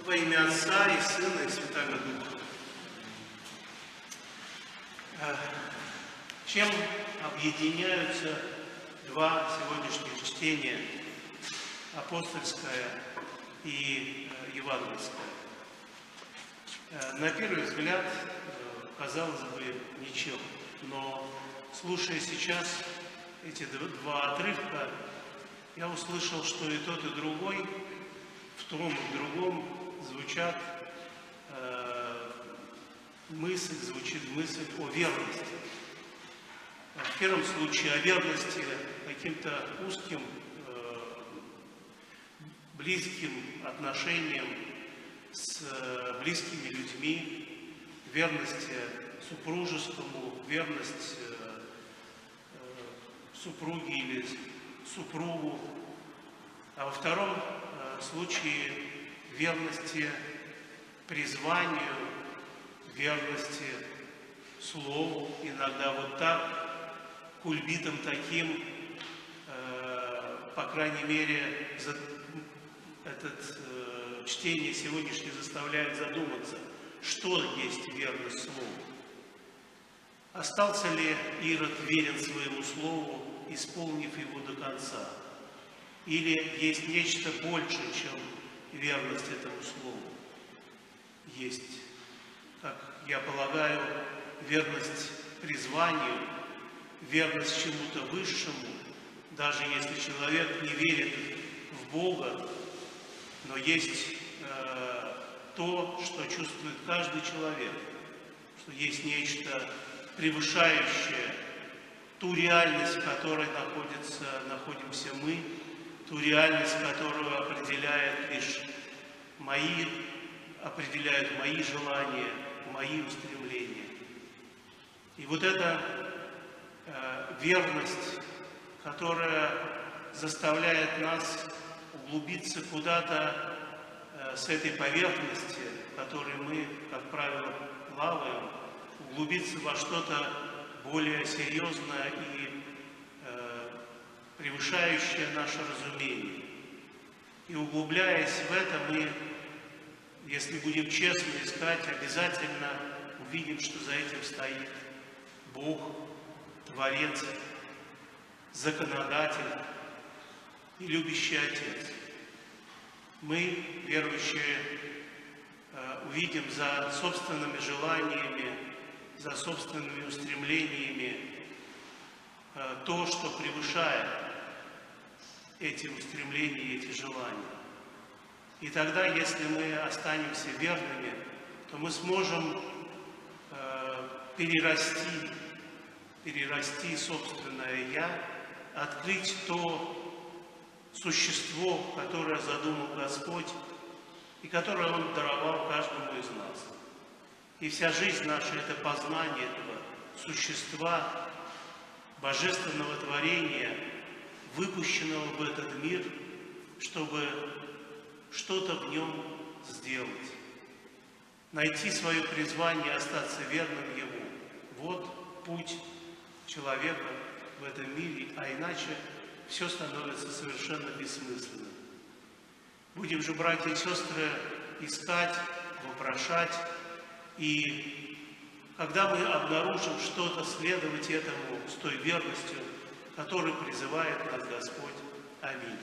Во имя Отца и Сына и Святаго Духа. Чем объединяются два сегодняшних чтения, апостольское и евангельское? На первый взгляд, казалось бы, ничем, но слушая сейчас эти два отрывка, я услышал, что и тот, и другой, в том и другом звучит мысль о верности. В первом случае о верности каким-то узким, близким отношениям с близкими людьми, верности супружескому, верность супруге или супругу, а во втором случае верности призванию, верности слову, иногда вот так, кульбитом таким, по крайней мере, чтение сегодняшнее заставляет задуматься, что есть верность слову. Остался ли Ирод верен своему слову, исполнив его до конца? Или есть нечто большее, чем верность этому слову? Есть, как я полагаю, верность призванию, верность чему-то высшему, даже если человек не верит в Бога, но есть то, что чувствует каждый человек, что есть нечто превышающее ту реальность, в которой находимся мы, ту реальность, которую определяют мои желания, мои устремления. И вот эта верность, которая заставляет нас углубиться куда-то с этой поверхности, в которой мы, как правило, плаваем, углубиться во что-то более серьезное и превышающее наше разумение. И углубляясь в это, мы, если будем честно искать, обязательно увидим, что за этим стоит Бог, Творец, Законодатель и любящий Отец. Мы, верующие, увидим за собственными желаниями, за собственными устремлениями то, что превышает эти устремления и эти желания. И тогда, если мы останемся верными, то мы сможем перерасти собственное «я», открыть то существо, которое задумал Господь и которое Он даровал каждому из нас. И вся жизнь наша – это познание этого существа, божественного творения, выпущенного в этот мир, чтобы что-то в нем сделать. Найти свое призвание, остаться верным Ему. Вот путь человека в этом мире, а иначе все становится совершенно бессмысленным. Будем же, братья и сестры, искать, вопрошать, и когда мы обнаружим что-то, следовать этому с той верностью, которой призывает нас Господь. Аминь.